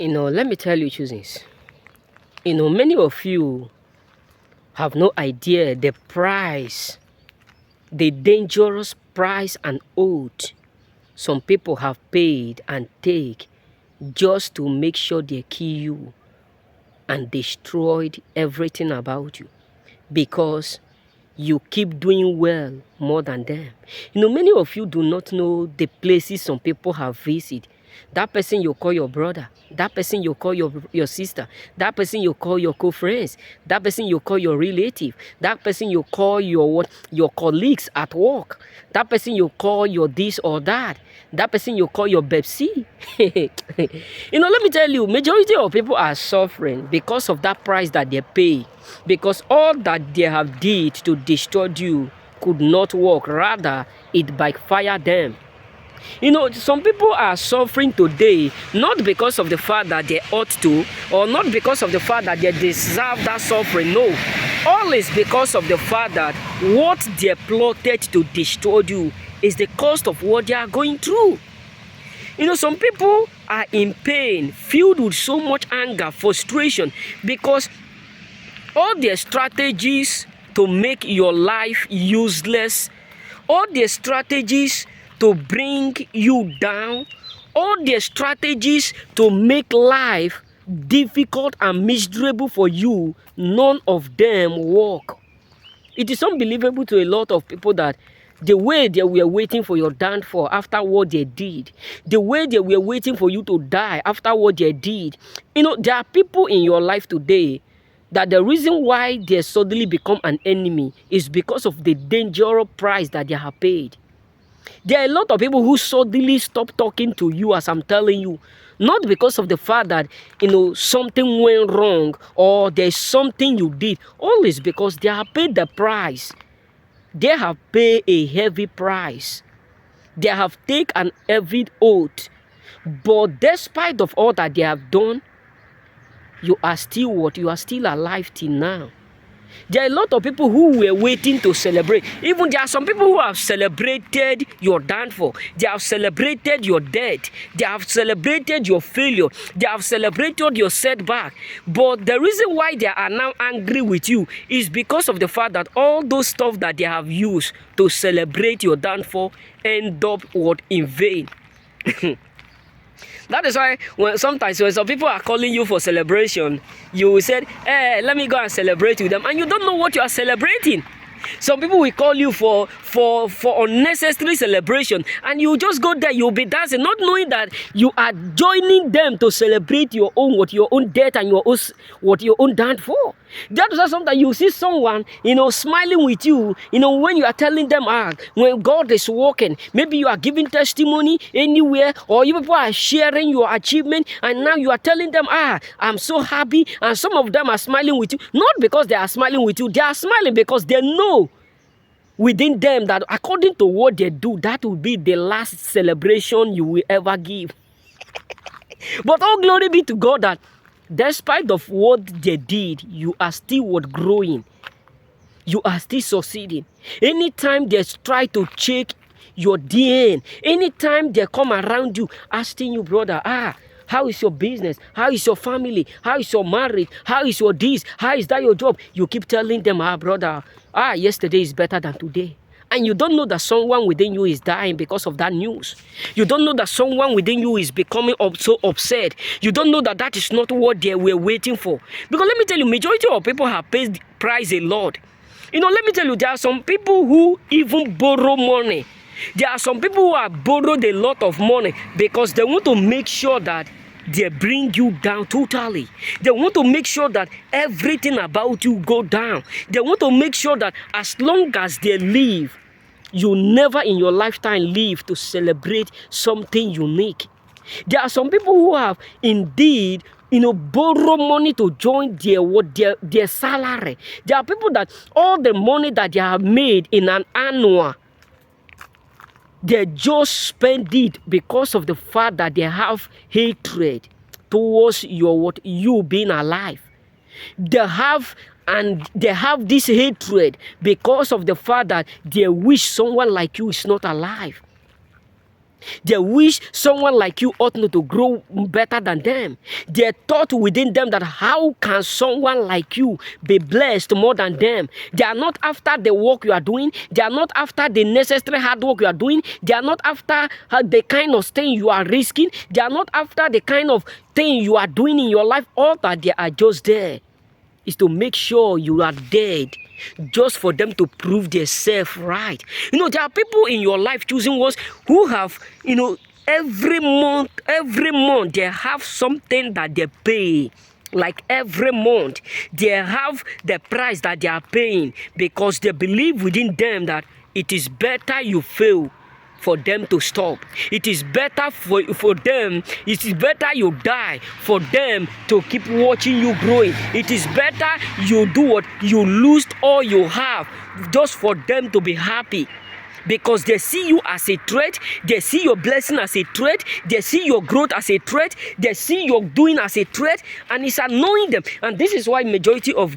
Let me tell you two things. Many of you have no idea the price, the dangerous price and oath some people have paid and take just to make sure they kill you and destroyed everything about you because you keep doing well more than them. Many of you do not know the places some people have visited. That person you call your brother, that person you call your sister, that person you call your co-friends, that person you call your relative, that person you call your colleagues at work, that person you call your this or that person you call your Pepsi. Let me tell you, majority of people are suffering because of that price that they pay, because all that they have did to destroy you could not work, rather it backfired them. Some people are suffering today not because of the fact that they ought to, or not because of the fact that they deserve that suffering. No, all is because of the fact that what they plotted to destroy you is the cost of what they are going through. Some people are in pain, filled with so much anger, frustration, because all their strategies to make your life useless, all their strategies to bring you down, all their strategies to make life difficult and miserable for you, none of them work. It is unbelievable to a lot of people that the way they were waiting for your downfall after what they did, the way they were waiting for you to die after what they did. There are people in your life today that the reason why they suddenly become an enemy is because of the dangerous price that they have paid. There are a lot of people who suddenly stop talking to you, as I'm telling you, not because of the fact that, something went wrong or there's something you did. Always because they have paid the price. They have paid a heavy price. They have taken an heavy oath. But despite of all that they have done, you are still what? You are still alive till now. There are a lot of people who were waiting to celebrate. Even there are some people who have celebrated your downfall. They have celebrated your death. They have celebrated your failure. They have celebrated your setback. But the reason why they are now angry with you is because of the fact that all those stuff that they have used to celebrate your downfall end up in vain. That is why sometimes when some people are calling you for celebration, you will say, hey, let me go and celebrate with them. And you don't know what you are celebrating. Some people will call you for unnecessary celebration, and you just go there, you'll be dancing, not knowing that you are joining them to celebrate your own death and your own downfall. That is why sometimes you see someone, smiling with you, when you are telling them, when God is working, maybe you are giving testimony anywhere, or you people are sharing your achievement, and now you are telling them, I'm so happy, and some of them are smiling with you, not because they are smiling with you, they are smiling because they know within them that according to what they do, that will be the last celebration you will ever give. But all glory be to God that despite of what they did, you are still growing. You are still succeeding. Anytime they try to check your DNA, anytime they come around you asking you, brother, how is your business? How is your family? How is your marriage? How is your this? How is that your job? You keep telling them, brother, yesterday is better than today. And you don't know that someone within you is dying because of that news. You don't know that someone within you is becoming so upset. You don't know that that is not what they were waiting for. Because let me tell you, majority of people have paid price a lot. Let me tell you, there are some people who even borrow money. There are some people who have borrowed a lot of money because they want to make sure that they bring you down totally. They want to make sure that everything about you go down. They want to make sure that as long as they live, you never in your lifetime live to celebrate something unique. There are some people who have indeed, borrow money to join their salary. There are people that all the money that they have made in an annual, they just spend it because of the fact that they have hatred towards you being alive. They have this hatred because of the fact that they wish someone like you is not alive. They wish someone like you ought not to grow better than them. They thought within them that how can someone like you be blessed more than them? They are not after the work you are doing. They are not after the necessary hard work you are doing. They are not after the kind of thing you are risking. They are not after the kind of thing you are doing in your life. All that they are just there is to make sure you are dead, just for them to prove themselves right. There are people in your life, choosing ones, who have, every month they have something that they pay. Like every month they have the price that they are paying, because they believe within them that it is better you fail for them to stop. It is better for them. It is better you die for them to keep watching you growing. It is better you do what you lose all you have, just for them to be happy. Because they see you as a threat, they see your blessing as a threat, they see your growth as a threat, they see your doing as a threat, and it's annoying them. And this is why majority of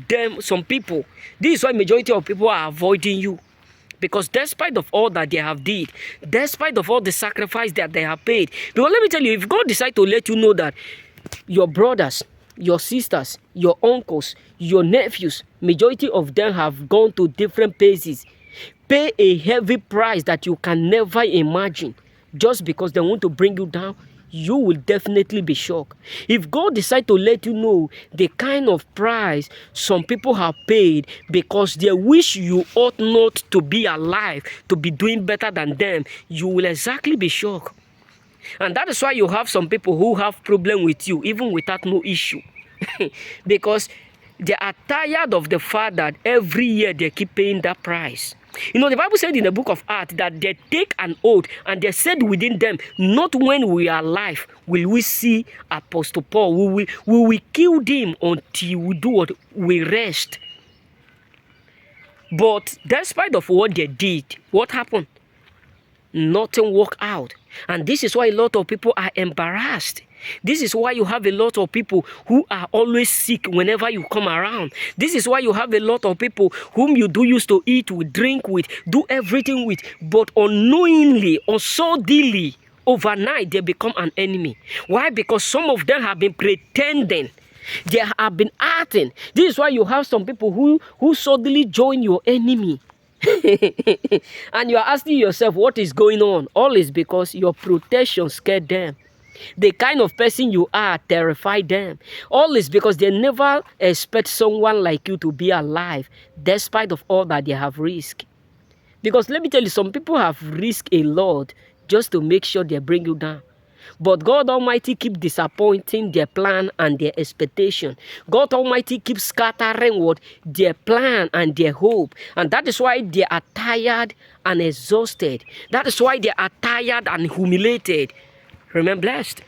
people are avoiding you. Because despite of all that they have did, despite of all the sacrifice that they have paid, because let me tell you, if God decides to let you know that your brothers, your sisters, your uncles, your nephews, majority of them have gone to different places, pay a heavy price that you can never imagine, just because they want to bring you down, you will definitely be shocked. If God decides to let you know the kind of price some people have paid because they wish you ought not to be alive, to be doing better than them, you will exactly be shocked. And that is why you have some people who have problem with you, even without no issue. Because they are tired of the fact that every year they keep paying that price. The Bible said in the book of Acts that they take an oath, and they said within them, not when we are alive will we see Apostle Paul. We will kill them until we do what? We rest. But despite of what they did, what happened? Nothing worked out. And this is why a lot of people are embarrassed. This is why you have a lot of people who are always sick whenever you come around. This is why you have a lot of people whom you do used to eat with, drink with, do everything with, but unknowingly or suddenly, overnight, they become an enemy. Why? Because some of them have been pretending. They have been acting. This is why you have some people who suddenly join your enemy. And you are asking yourself, what is going on? All is because your protection scared them. The kind of person you are terrified them. All is because they never expect someone like you to be alive, despite of all that they have risked. Because let me tell you, some people have risked a lot just to make sure they bring you down. But God Almighty keeps disappointing their plan and their expectation. God Almighty keeps scattering what? Their plan and their hope. And that is why they are tired and exhausted. That is why they are tired and humiliated. Remain blessed.